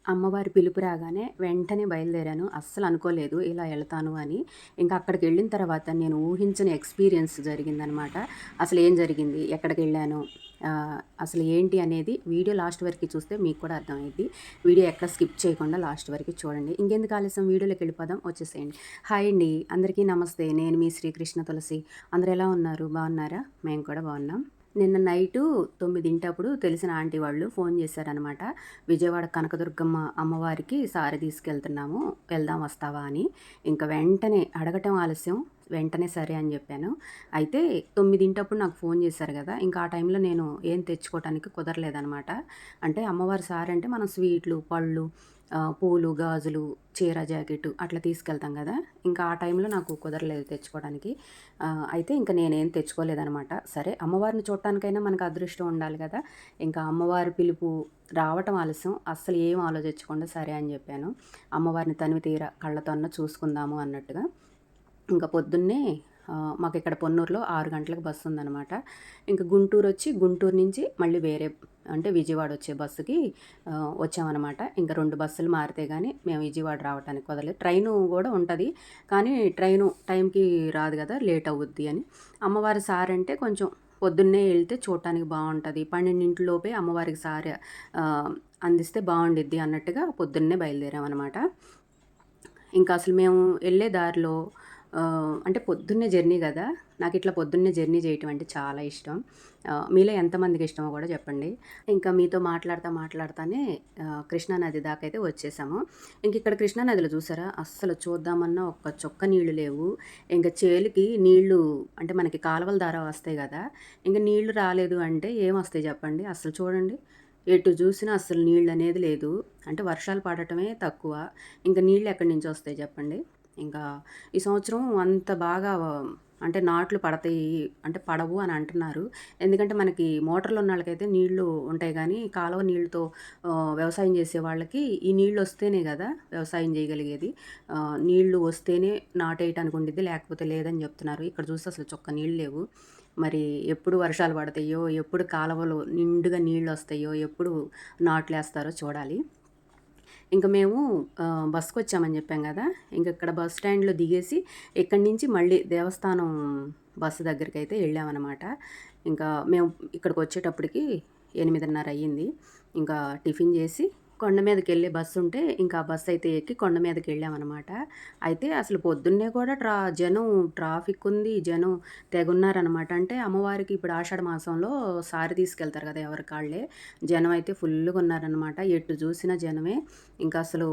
అమ్మవారి పిలుపు రాగానే వెంటనే బయలుదేరాను. అస్సలు అనుకోలేదు ఇలా ఎళ్తాను అని. ఇంకా అక్కడికెళ్ళిన తర్వాత నేను ఊహించని ఎక్స్‌పీరియన్స్ జరిగిందనమాట. అసలేం జరిగింది? ఎక్కడికెళ్ళాను? అసలు ఏంటి అనేది వీడియో లాస్ట్ వరకు చూస్తే మీకు కూడా అర్థమైద్ది. వీడియో ఎక్కడ స్కిప్ చేయకుండా లాస్ట్ వరకు చూడండి. ఇంకెందుకు ఆలస్యం వీడియోలోకెళ్ళిపోదాం వచ్చేసేయండి. హాయ్ అండి. అందరికీ నమస్తే. నేను మీ శ్రీకృష్ణ తులసి. అందరూ ఎలా ఉన్నారు? బాగున్నారా? మేము కూడా బాగున్నాం. నిన్న నైటు 9 తెలిసిన ఆంటీ వాళ్ళు ఫోన్ చేశారనమాట. విజయవాడ కనకదుర్గమ్మ అమ్మవారికి సారె తీసుకెళ్తున్నాము. వెళ్దాం వస్తావా అని. ఇంక వెంటనే అడగటం ఆలస్యం. వెంటనే సరే అని చెప్పాను. అయితే 9 నాకు ఫోన్ చేశారు కదా! ఇంకా ఆ టైంలో నేను ఏం తెచ్చుకోవటానికి కుదరలేదనమాట. అంటే అమ్మవారి సారె అంటే మనం స్వీట్లు, పళ్ళు, పూలు, గాజులు, చీర, జాకెట్టు అట్లా తీసుకెళ్తాం కదా! ఇంకా ఆ టైంలో నాకు కుదరలేదు తెచ్చుకోవడానికి. అయితే ఇంక నేనేం తెచ్చుకోలేదనమాట. సరే అమ్మవారిని చూడటానికైనా మనకు అదృష్టం ఉండాలి కదా! ఇంకా అమ్మవారి పిలుపు రావటం ఆలస్యం. అస్సలు ఏం ఆలోచించకుండా సరే అని చెప్పాను. అమ్మవారిని తనివి తీర కళ్ళతో అన్నా చూసుకుందాము అన్నట్టుగా. ఇంకా పొద్దున్నే మాకిక్కడ పొన్నూరులో 6 గంటలకు బస్సుందనమాట. ఇంక గుంటూరొచ్చి, గుంటూరు నుంచి మళ్ళీ వేరే అంటే విజయవాడ వచ్చే బస్సుకి వచ్చామనమాట. ఇంక 2 బస్సులు మారితే గానీ మేము విజయవాడ రావటానికి కుదరలేదు. ట్రైను గూడా ఉంటది. కానీ ట్రైను టైంకి రాదు గదా! లేట్ అవుద్ది అని. అమ్మవారి సారంటే కొంచెం పొద్దున్నే ఎళ్తే చూడటానికి బావుంటది. 12 లోపే అమ్మవారికి సారె అందిస్తే బావుండిద్ది అన్నట్టుగా పొద్దున్నే బయలుదేరామనమాట. ఇంకా అసలు మేము ఎళ్ళే దారిలో అంటే పొద్దున్నే జర్నీ గదా! నాకిట్లా పొద్దున్నే జర్నీ జేయటం అంటే చాలా ఇష్టం. మీలో ఎంతమందికి ఇష్టమో గూడా చెప్పండి. ఇంకా మీతో మాట్లాడతానే కృష్ణా నది దాకైతే వచ్చేసాము. ఇంకిక్కడ కృష్ణా నదిలో చూసారా అస్సలు చూద్దామన్నా ఒక్క చుక్క నీళ్లు లేవు. ఇంక చేలుకి నీళ్లు అంటే మనకి కాలువల ద్వారా వస్తాయి గదా! ఇంక నీళ్లు రాలేదు అంటే ఏమొస్తాయి జెప్పండి. అసలు చూడండి. ఎటు జూసినా అస్సలు నీళ్ళనేది లేదు. అంటే వర్షాలు పడటమే తక్కువ. ఇంక నీళ్ళు ఎక్కడి నుంచొస్తాయి జెప్పండి. ఇంకా ఈ సంవత్సరం అంత బాగా అంటే నాట్లు పడతాయి అంటే పడవు అని అంటున్నారు. ఎందుకంటే మనకి మోటార్లున్నోళ్ళకైతే నీళ్లు ఉంటాయి గానీ, కాలువ నీళ్ళతో వ్యవసాయం చేసే వాళ్ళకి ఈ నీళ్ళొస్తేనే గదా వ్యవసాయం చేయగలిగేది. నీళ్లు వస్తేనే నాటేయటానికి ఉండిద్ది. లేకపోతే లేదని జెప్తున్నారు. ఇక్కడ చూస్తే అసలు చుక్క నీళ్ళు లేవు. మరి ఎప్పుడు వర్షాలు పడతాయో, ఎప్పుడు కాలువలు నిండుగా నీళ్ళొస్తాయో, ఎప్పుడు నాట్లేస్తారో చూడాలి. ఇంక మేము బస్‌కొచ్చామని జెప్పాం గదా! ఇంకిక్కడ బస్ స్టాండ్‌లో దిగేసి ఇక్కడి నుంచి మళ్ళీ దేవస్థానం బస్సు దగ్గరికైతే ఎళ్ళామనమాట. ఇంకా మేము ఇక్కడికొచ్చేటప్పటికి 8:30 అయ్యింది. ఇంకా టిఫిన్ జేసి కొండ మీదకెళ్ళే బస్సుంటే ఇంకా ఆ బస్సయితే ఎక్కి కొండ మీదకెళ్ళామనమాట. అయితే అసలు పొద్దున్నే కూడా జనం ట్రాఫికుంది. జనం తెగున్నారనమాట. అంటే అమ్మవారికి ఇప్పుడు ఆషాఢ మాసంలో సారె తీసుకెళ్తారు గదా! ఎవరికాళ్ళే. జనం అయితే ఫుల్లుగున్నారనమాట. ఎటు జూసినా జనమే. ఇంకా అసలు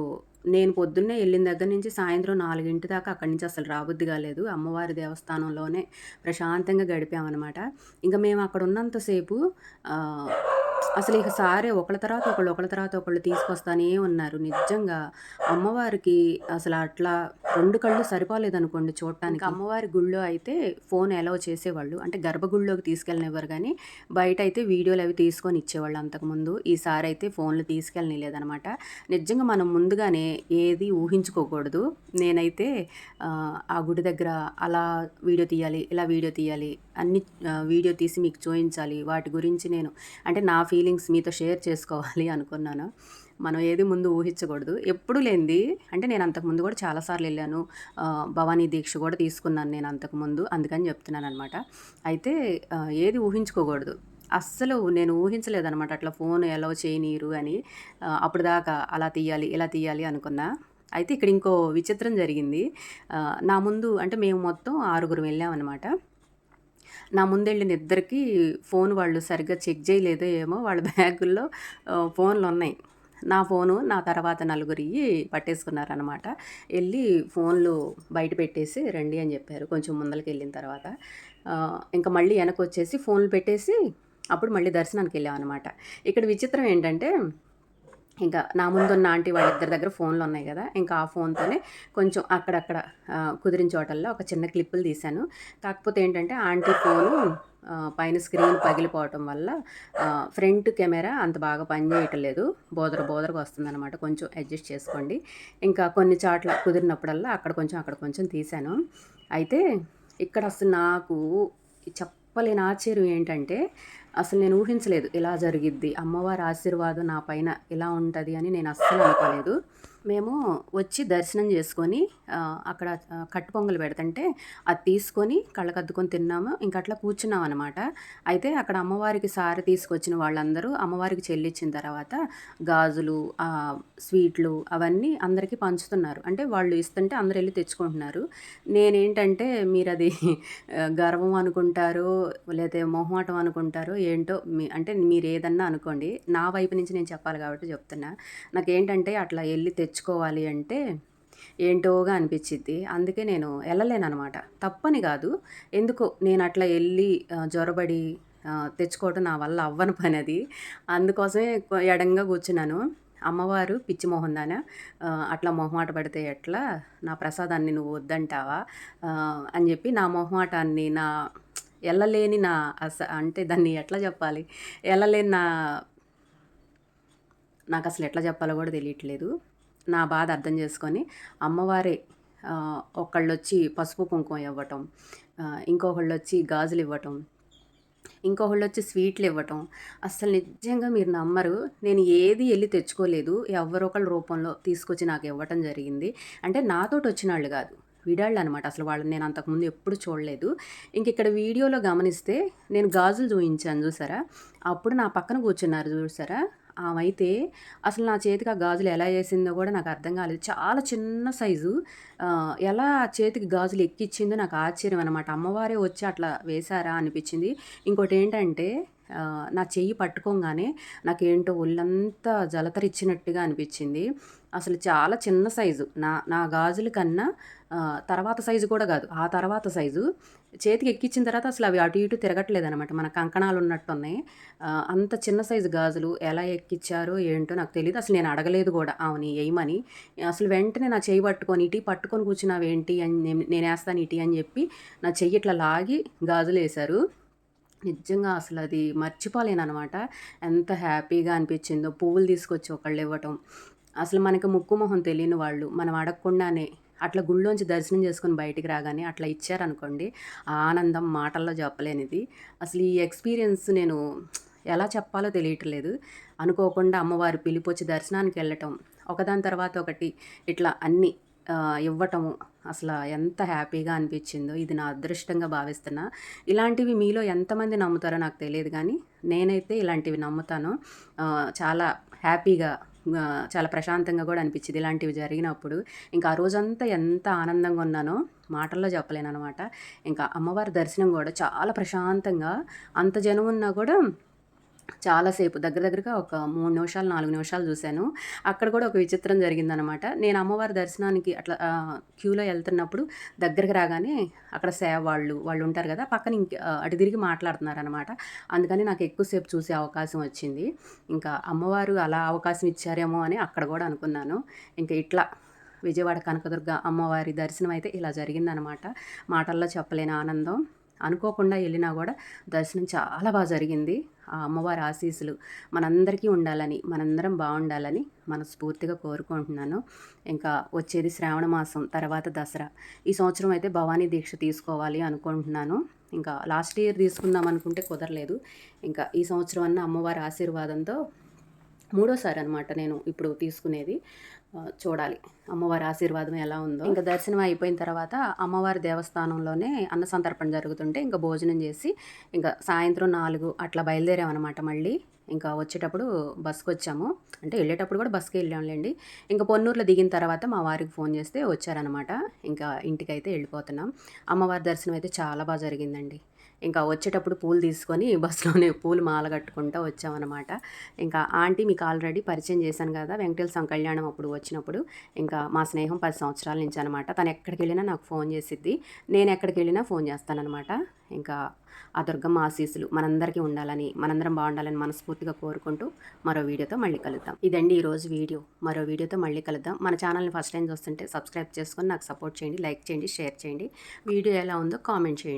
నేను పొద్దున్నే ఎళ్ళిన దగ్గర నుంచి సాయంత్రం 4 దాకా అక్కడి నుంచి అసలు రాబుద్ది గాలేదు. అమ్మవారి దేవస్థానంలోనే ప్రశాంతంగా గడిపామనమాట. ఇంక మేము అక్కడ ఉన్నంత సేపు ఆహ్, అసలు ఇక సారే ఒకళ్ళ తర్వాత ఒకళ్ళు, ఒకళ్ళ తర్వాత ఒకళ్ళు తీసుకొస్తానే ఉన్నారు. నిజంగా అమ్మవారికి అసలు అట్లా 2 కళ్ళు సరిపోలేదనుకోండి చూడటానికి. అమ్మవారి గుళ్ళో అయితే ఫోన్ అలౌ చేసేవాళ్ళు. అంటే గర్భగుడిలోకి తీసుకెళ్ళనివ్వరు గానీ, బయటైతే వీడియోలవి తీసుకొని ఇచ్చేవాళ్ళు అంతకుముందు. ఈసారైతే ఫోన్లు తీసుకెళ్ళనీయలేదనమాట. నిజంగా మనం ముందుగానే ఏది ఊహించుకోకూడదు. నేనైతే ఆ గుడి దగ్గర అలా వీడియో తీయాలి, ఇలా వీడియో తీయాలి, అన్నీ వీడియో తీసి మీకు చూయించాలి. వాటి గురించి నేను అంటే నా ఫీలింగ్స్ మీతో షేర్ చేసుకోవాలి అనుకున్నాను. మనం ఏది ముందు ఊహించకూడదు. ఎప్పుడూ లేనిది అంటే నేను అంతకుముందు కూడా చాలా సార్లు ఎళ్ళాను. భవానీ దీక్ష కూడా తీసుకున్నాను నేను అంతకుముందు. అందుకని చెప్తున్నాననమాట. అయితే ఏది ఊహించుకోకూడదు. అస్సలు నేను ఊహించలేదనమాట అట్లా ఫోన్ అలౌ చేయనీయరు అని. అప్పటిదాకా అలా తీయాలి, ఇలా తీయాలి అనుకున్నా. అయితే ఇక్కడ ఇంకో విచిత్రం జరిగింది. నా ముందు అంటే మేము మొత్తం 6గురం వెళ్ళామనమాట. నా ముందెళ్ళిన ఇద్దరికీ ఫోన్ వాళ్ళు సరిగ్గా చెక్ చేయలేదో ఏమో వాళ్ళ బ్యాగుల్లో ఫోన్లున్నాయి. నా ఫోను, నా తర్వాత నలుగురియి పట్టేసుకున్నారనమాట. ఎళ్లి ఫోన్లు బయట పెట్టేసి రండి అని జెప్పారు కొంచెం ముందలకెళ్ళిన తర్వాత. ఇంక మళ్ళీ ఎనకొచ్చేసి ఫోన్లు పెట్టేసి అప్పుడు మళ్ళీ దర్శనానికెళ్ళామనమాట. ఇక్కడ విచిత్రం ఏంటంటే ఇంకా నా ముందున్న ఆంటీ వాళ్ళిద్దరి దగ్గర ఫోన్లున్నాయి గదా! ఇంకా ఆ ఫోన్‌తోనే కొంచెం అక్కడక్కడ కుదిరిన చోటల్లో ఒక చిన్న క్లిప్పులు తీశాను. కాకపోతే ఏంటంటే ఆంటీ ఫోను పైన స్క్రీన్ పగిలిపోవటం వల్ల ఫ్రంట్ కెమెరా అంత బాగా పనిచేయటం లేదు. బోదరగా వస్తుందనమాట. కొంచెం అడ్జస్ట్ చేసుకోండి. ఇంకా కొన్ని చోట్ల కుదిరినప్పుడల్లా అక్కడ కొంచెం తీశాను. అయితే ఇక్కడ అసలు నాకు చెప్పలేని ఆశ్చర్యం ఏంటంటే అసలు నేను ఊహించలేదు ఇలా జరిగిద్ది. అమ్మవారి ఆశీర్వాదం నా పైన ఇలా ఉంటది అని నేను అస్సలు అనుకోలేదు. మేము వచ్చి దర్శనం చేసుకొని అక్కడ కట్టు పొంగల్ పెడతంటే అది తీసుకొని కళ్ళకద్దుకొని తిన్నాము. ఇంక అట్లా కూర్చున్నామనమాట. అయితే అక్కడ అమ్మవారికి సారె తీసుకొచ్చిన వాళ్ళందరూ అమ్మవారికి చెల్లిచ్చిన తర్వాత గాజులు, స్వీట్లు అవన్నీ అందరికీ పంచుతున్నారు. అంటే వాళ్ళు ఇస్తుంటే అందరూ ఎళ్లి తెచ్చుకుంటున్నారు. నేనేంటంటే మీరది గర్వం అనుకుంటారో, లేతే మొహమాటం అనుకుంటారో ఏంటో అంటే మీరేదన్నా అనుకోండి. నా వైపు నుంచి నేను చెప్పాలి కాబట్టి చెప్తున్నా. నాకేంటంటే అట్లా ఎళ్లి తెచ్చుకోవాలి అంటే ఏంటోగా అనిపిచ్చిద్ది. అందుకే నేను ఎళ్ళలేననమాట. తప్పని గాదు. ఎందుకో నేనట్లా ఎళ్లి జొరబడి తెచ్చుకోవటం నా వల్ల అవ్వని పనది. అందుకోసమే ఎడంగా కూర్చున్నాను. అమ్మవారు పిచ్చి మొహందాన అట్లా మొహమాట పడితే ఎట్లా? నా ప్రసాదాన్ని నువ్వు వద్దంటావా? అని జెప్పి నా మొహమాటాన్ని, ఎళ్ళలేని నా అంటే దాన్ని ఎట్లా జెప్పాలి? ఎళ్ళలేని నాకసలు ఎట్లా చెప్పాలో కూడా తెలియట్లేదు. నా బాధ అర్థం చేసుకొని అమ్మవారే ఒకళ్ళొచ్చి పసుపు, కుంకుమ ఇవ్వటం, ఇంకొకళ్ళొచ్చి గాజులివ్వటం, ఇంకొకళ్ళొచ్చి స్వీట్లివ్వటం. అస్సలు నిజంగా మీరు నమ్మరు. నేను ఏది ఎళ్లి తెచ్చుకోలేదు. ఎవ్వరో ఒకళ్ళ రూపంలో తీసుకొచ్చి నాకు ఇవ్వటం జరిగింది. అంటే నాతోటొచ్చినాళ్ళు గాదు. విడాళ్ళనమాట. అసలు వాళ్ళని నేను అంతకుముందు ఎప్పుడు చూడలేదు. ఇంకిక్కడ వీడియోలో గమనిస్తే నేను గాజులు చూయించాను చూసారా? అప్పుడు నా పక్కన కూర్చున్నారు చూసారా? ఆమైతే అసలు నా చేతికి ఆ గాజులు ఎలా ఏసిందో కూడా నాకు అర్థం కాలేదు. చాలా చిన్న సైజు. ఎలా చేతికి గాజులు ఎక్కిచ్చిందో నాకు ఆశ్చర్యం అనమాట. అమ్మవారే వచ్చి అట్లా వేశారా అనిపిచ్చింది. ఇంకోటేంటంటే నా చెయ్యి పట్టుకోంగానే నాకేంటో ఒళ్ళంతా జలతరిచ్చినట్టుగా అనిపిచ్చింది. అసలు చాలా చిన్న సైజు. నా నా గాజుల కన్నా తర్వాత సైజు కూడా కాదు. ఆ తర్వాత సైజు. చేతికి ఎక్కిచ్చిన తర్వాత అసలు అవి అటు ఇటు తిరగట్లేదనమాట. మన కంకణాలు ఉన్నట్టున్నాయి. అంత చిన్న సైజు గాజులు ఎలా ఎక్కిచ్చారో ఏంటో నాకు తెలీదు. అసలు నేను అడగలేదు కూడా ఆమెని ఎయమని. అసలు వెంటనే నా చెయ్యి పట్టుకొని ఇటీ పట్టుకొని కూర్చున్నావేంటి అని నేనేస్తాను ఇటీ అని చెప్పి నా చెయ్యి ఇట్లా లాగి గాజులేశారు. నిజంగా అసలది మర్చిపోలేననమాట. ఎంత హ్యాపీగా అనిపిచ్చిందో. పువ్వులు తీసుకొచ్చి ఒకళ్ళివ్వటం. అసలు మనకి ముక్కు మొహం తెలియని వాళ్ళు మనం అడగకుండానే అట్లా గుళ్ళోంచి దర్శనం చేసుకొని బయటికి రాగానే అట్లా ఇచ్చారనుకోండి, ఆ ఆనందం మాటల్లో చెప్పలేనిది. అసలు ఈ ఎక్స్‌పీరియన్స్ నేను ఎలా చెప్పాలో తెలియట్లేదు. అనుకోకుండా అమ్మవారి పిలిపొచ్చి దర్శనానికెళ్ళటం, ఒకదాని తర్వాత ఒకటి ఇట్లా అన్నీ ఇవ్వటము అసల ఎంత హ్యాపీగా అనిపిచ్చిందో. ఇది నా అదృష్టంగా భావిస్తున్నా. ఇలాంటివి మీలో ఎంతమంది నమ్ముతారో నాకు తెలియదు గానీ, నేనైతే ఇలాంటివి నమ్ముతాను. చాలా హ్యాపీగా చాలా ప్రశాంతంగా కూడా అనిపిచ్చింది ఇలాంటివి జరిగినప్పుడు. ఇంకా ఆ రోజంతా ఎంత ఆనందంగా ఉన్నానో మాటల్లో చెప్పలేననమాట. ఇంకా అమ్మవారి దర్శనం గూడా చాలా ప్రశాంతంగా, అంత జనం ఉన్నా కూడా చాలా సేపు దగ్గరగా ఒక 3 నిమిషాలు, 4 నిమిషాలు చూశాను. అక్కడ కూడా ఒక విచిత్రం జరిగిందనమాట. నేను అమ్మవారి దర్శనానికి అట్లా క్యూలో ఎళ్తున్నప్పుడు దగ్గరికి రాగానే అక్కడ వాళ్ళు ఉంటారు గదా! పక్కన అటు తిరిగి మాట్లాడుతున్నారనమాట. అందుకని నాకు ఎక్కువ సేపు చూసే అవకాశం వచ్చింది. ఇంకా అమ్మవారు అలా అవకాశం ఇచ్చారేమో అని అక్కడ గూడా అనుకున్నాను. ఇంక ఇట్లా విజయవాడ కనకదుర్గ అమ్మవారి దర్శనం అయితే ఇలా జరిగిందనమాట. మాటల్లో చెప్పలేని ఆనందం. అనుకోకుండా ఎళ్ళినా గూడా దర్శనం చాలా జరిగింది. ఆ అమ్మవారి ఆశీస్సులు మనందరికీ ఉండాలని, మనందరం బావుండాలని మనస్ఫూర్తిగా కోరుకుంటున్నాను. ఇంకా వచ్చేది శ్రావణ మాసం, తర్వాత దసరా. ఈ సంవత్సరం అయితే భవానీ దీక్ష తీసుకోవాలి అనుకుంటున్నాను. ఇంకా లాస్ట్ ఇయర్ తీసుకుందాం అనుకుంటే కుదరలేదు. ఇంకా ఈ సంవత్సరం అన్నా అమ్మవారి ఆశీర్వాదంతో మూడోసారి అనమాట నేను ఇప్పుడు తీసుకునేది. చూడాలి అమ్మవారి ఆశీర్వాదం ఎలా ఉందో. ఇంకా దర్శనం అయిపోయిన తర్వాత అమ్మవారి దేవస్థానంలోనే అన్న సంతర్పణ జరుగుతుంటే ఇంకా భోజనం చేసి ఇంకా సాయంత్రం 4 అట్లా బయలుదేరామనమాట మళ్ళీ. ఇంకా వచ్చేటప్పుడు బస్‌కొచ్చాము. అంటే వెళ్ళేటప్పుడు కూడా బస్‌కే వెళ్ళాంలేండి. ఇంకా పొన్నూరులో దిగిన తర్వాత మా వారికి ఫోన్ చేస్తే వచ్చారనమాట. ఇంకా ఇంటికైతే వెళ్ళిపోతున్నాం. అమ్మవారి దర్శనం అయితే చాలా జరిగిందండి. ఇంకా వచ్చేటప్పుడు పూలు తీసుకొని బస్సులోనే పూలు మాల కట్టుకుంటూ వచ్చామన్నమాట. ఇంకా ఆంటీ మీకు ఆల్రెడీ పరిచయం చేశాను కదా! వెంకటేశ్వర స్వామి కళ్యాణం అప్పుడు వచ్చినప్పుడు. ఇంకా మా స్నేహం 10 సంవత్సరాల నుంచి అనమాట. తను ఎక్కడికెళ్ళినా నాకు ఫోన్ చేసిద్ది. నేను ఎక్కడికెళ్ళినా ఫోన్ చేస్తాననమాట. ఇంకా ఆ దుర్గమ్మ ఆశీస్సులు మనందరికీ ఉండాలని, మనందరం బాగుండాలని మనస్ఫూర్తిగా కోరుకుంటూ మరో వీడియోతో మళ్ళీ కలుద్దాం. ఇదండి ఈరోజు వీడియో. మరో వీడియోతో మళ్ళీ కలుద్దాం. మన ఛానల్ని ఫస్ట్ టైం చూస్తుంటే సబ్స్క్రైబ్ చేసుకొని నాకు సపోర్ట్ చేయండి, లైక్ చేయండి, షేర్ చేయండి. వీడియో ఎలా ఉందో కామెంట్ చేయండి.